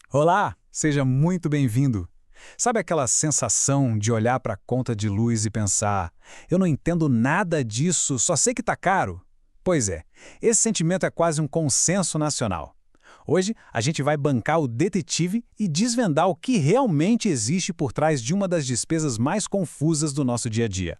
Olá, seja muito bem-vindo. Sabe aquela sensação de olhar para a conta de luz e pensar: eu não entendo nada disso, só sei que está caro? Pois é, esse sentimento é quase um consenso nacional. Hoje, a gente vai bancar o detetive e desvendar o que realmente existe por trás de uma das despesas mais confusas do nosso dia a dia.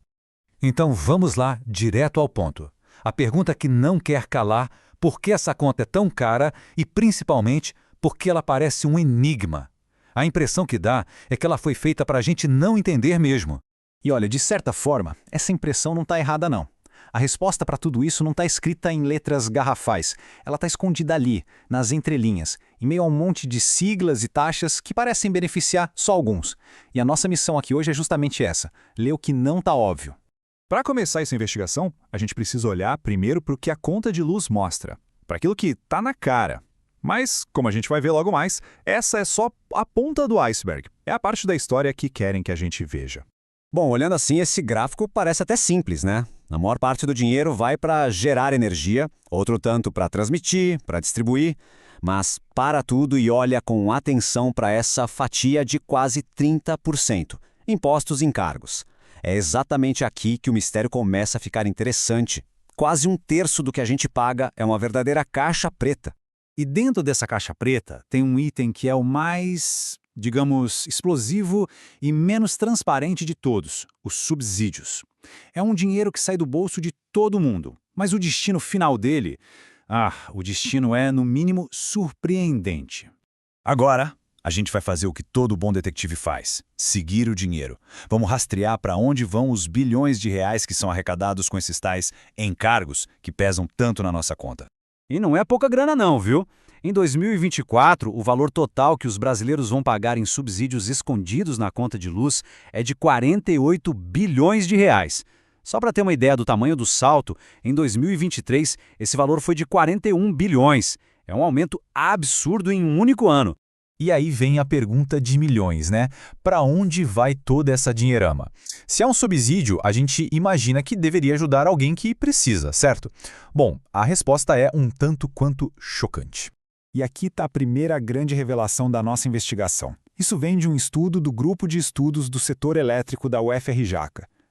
Então vamos lá, direto ao ponto. A pergunta que não quer calar: por que essa conta é tão cara e, principalmente, por que ela parece um enigma? A impressão que dá é que ela foi feita para a gente não entender mesmo. E olha, de certa forma, essa impressão não está errada não. A resposta para tudo isso não está escrita em letras garrafais. Ela está escondida ali, nas entrelinhas, em meio a um monte de siglas e taxas que parecem beneficiar só alguns. E a nossa missão aqui hoje é justamente essa: ler o que não está óbvio. Para começar essa investigação, a gente precisa olhar primeiro para o que a conta de luz mostra, para aquilo que está na cara. Mas, como a gente vai ver logo mais, essa é só a ponta do iceberg. É a parte da história que querem que a gente veja. Bom, olhando assim, esse gráfico parece até simples, né? A maior parte do dinheiro vai para gerar energia, outro tanto para transmitir, para distribuir, mas para tudo e olha com atenção para essa fatia de quase 30%, impostos e encargos. É exatamente aqui que o mistério começa a ficar interessante. Quase um terço do que a gente paga é uma verdadeira caixa preta. E dentro dessa caixa preta tem um item que é o mais, digamos, explosivo e menos transparente de todos: os subsídios. É um dinheiro que sai do bolso de todo mundo, mas o destino final dele, o destino é, no mínimo, surpreendente. Agora, a gente vai fazer o que todo bom detetive faz: seguir o dinheiro. Vamos rastrear para onde vão os bilhões de reais que são arrecadados com esses tais encargos que pesam tanto na nossa conta. E não é pouca grana não, viu? Em 2024, o valor total que os brasileiros vão pagar em subsídios escondidos na conta de luz é de 48 bilhões de reais. Só para ter uma ideia do tamanho do salto, em 2023, esse valor foi de 41 bilhões. É um aumento absurdo em um único ano. E aí vem a pergunta de milhões, né? Para onde vai toda essa dinheirama? Se é um subsídio, a gente imagina que deveria ajudar alguém que precisa, certo? Bom, a resposta é um tanto quanto chocante. E aqui está a primeira grande revelação da nossa investigação. Isso vem de um estudo do Grupo de Estudos do Setor Elétrico da UFRJ.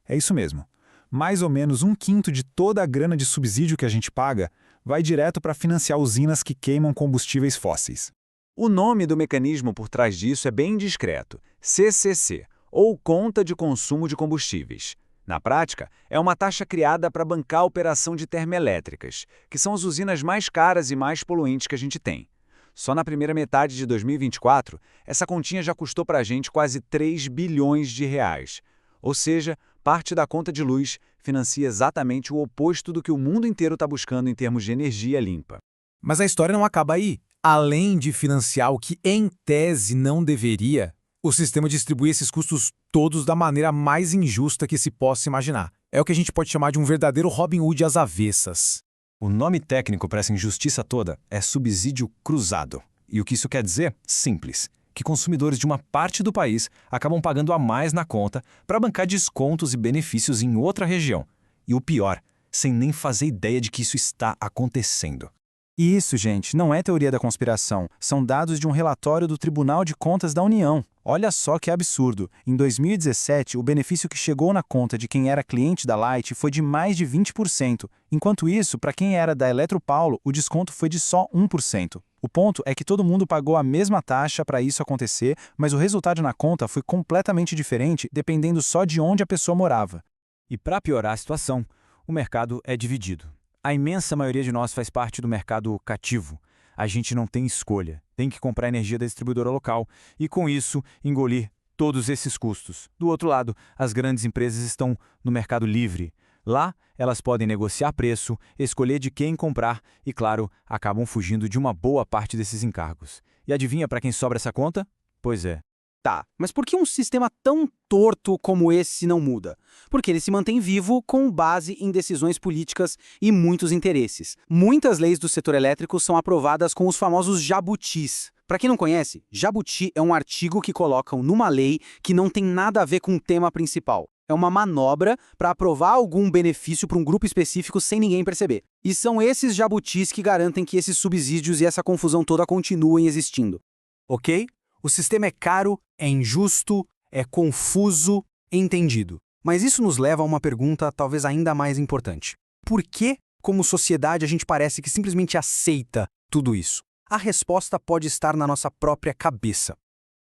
É isso mesmo. Mais ou menos um quinto de toda a grana de subsídio que a gente paga vai direto para financiar usinas que queimam combustíveis fósseis. O nome do mecanismo por trás disso é bem discreto: CCC, ou Conta de Consumo de Combustíveis. Na prática, é uma taxa criada para bancar a operação de termoelétricas, que são as usinas mais caras e mais poluentes que a gente tem. Só na primeira metade de 2024, essa continha já custou para a gente quase 3 bilhões de reais. Ou seja, parte da conta de luz financia exatamente o oposto do que o mundo inteiro está buscando em termos de energia limpa. Mas a história não acaba aí. Além de financiar o que, em tese, não deveria, o sistema distribui esses custos todos da maneira mais injusta que se possa imaginar. É o que a gente pode chamar de um verdadeiro Robin Hood às avessas. O nome técnico para essa injustiça toda é subsídio cruzado. E o que isso quer dizer? Simples: que consumidores de uma parte do país acabam pagando a mais na conta para bancar descontos e benefícios em outra região. E o pior, sem nem fazer ideia de que isso está acontecendo. E isso, gente, não é teoria da conspiração. São dados de um relatório do Tribunal de Contas da União. Olha só que absurdo. Em 2017, o benefício que chegou na conta de quem era cliente da Light foi de mais de 20%. Enquanto isso, para quem era da Eletropaulo, o desconto foi de só 1%. O ponto é que todo mundo pagou a mesma taxa para isso acontecer, mas o resultado na conta foi completamente diferente dependendo só de onde a pessoa morava. E para piorar a situação, o mercado é dividido. A imensa maioria de nós faz parte do mercado cativo. A gente não tem escolha, tem que comprar energia da distribuidora local e, com isso, engolir todos esses custos. Do outro lado, as grandes empresas estão no mercado livre. Lá, elas podem negociar preço, escolher de quem comprar e, claro, acabam fugindo de uma boa parte desses encargos. E adivinha para quem sobra essa conta? Pois é. Tá, mas por que um sistema tão torto como esse não muda? Porque ele se mantém vivo com base em decisões políticas e muitos interesses. Muitas leis do setor elétrico são aprovadas com os famosos jabutis. Para quem não conhece, jabuti é um artigo que colocam numa lei que não tem nada a ver com o tema principal. É uma manobra para aprovar algum benefício para um grupo específico sem ninguém perceber. E são esses jabutis que garantem que esses subsídios e essa confusão toda continuem existindo. ok? O sistema é caro, é injusto, é confuso, entendido. Mas isso nos leva a uma pergunta talvez ainda mais importante. Por que, como sociedade, a gente parece que simplesmente aceita tudo isso? A resposta pode estar na nossa própria cabeça.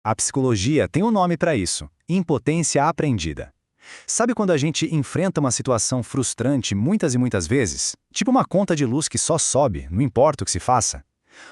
A psicologia tem um nome para isso: impotência aprendida. Sabe quando a gente enfrenta uma situação frustrante muitas e muitas vezes? Tipo uma conta de luz que só sobe, não importa o que se faça.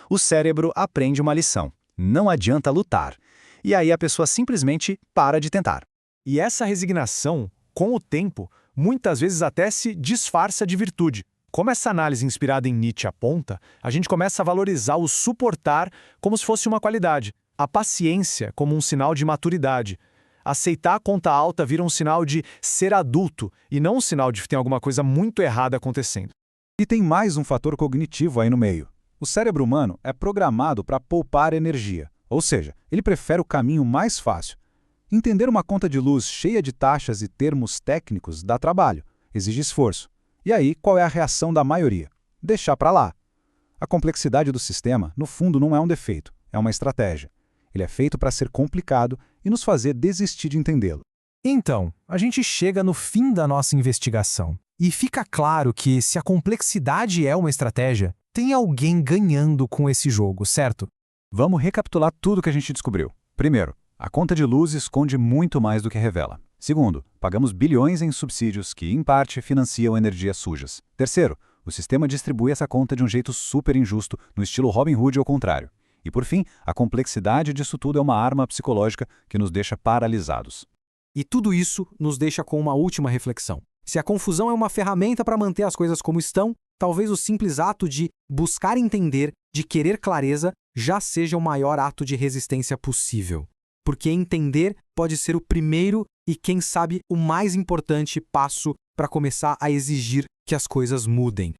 O cérebro aprende uma lição: não adianta lutar. E aí a pessoa simplesmente para de tentar. E essa resignação, com o tempo, muitas vezes até se disfarça de virtude. Como essa análise inspirada em Nietzsche aponta, a gente começa a valorizar o suportar como se fosse uma qualidade, a paciência como um sinal de maturidade. Aceitar a conta alta vira um sinal de ser adulto e não um sinal de que tem alguma coisa muito errada acontecendo. E tem mais um fator cognitivo aí no meio. O cérebro humano é programado para poupar energia, ou seja, ele prefere o caminho mais fácil. Entender uma conta de luz cheia de taxas e termos técnicos dá trabalho, exige esforço. E aí, qual é a reação da maioria? Deixar para lá. A complexidade do sistema, no fundo, não é um defeito, é uma estratégia. Ele é feito para ser complicado e nos fazer desistir de entendê-lo. Então, a gente chega no fim da nossa investigação. E fica claro que, se a complexidade é uma estratégia, tem alguém ganhando com esse jogo, certo? Vamos recapitular tudo o que a gente descobriu. Primeiro, a conta de luz esconde muito mais do que revela. Segundo, pagamos bilhões em subsídios que, em parte, financiam energias sujas. Terceiro, o sistema distribui essa conta de um jeito super injusto, no estilo Robin Hood ou contrário. E, por fim, a complexidade disso tudo é uma arma psicológica que nos deixa paralisados. E tudo isso nos deixa com uma última reflexão. Se a confusão é uma ferramenta para manter as coisas como estão, talvez o simples ato de buscar entender, de querer clareza, já seja o maior ato de resistência possível. Porque entender pode ser o primeiro e, quem sabe, o mais importante passo para começar a exigir que as coisas mudem.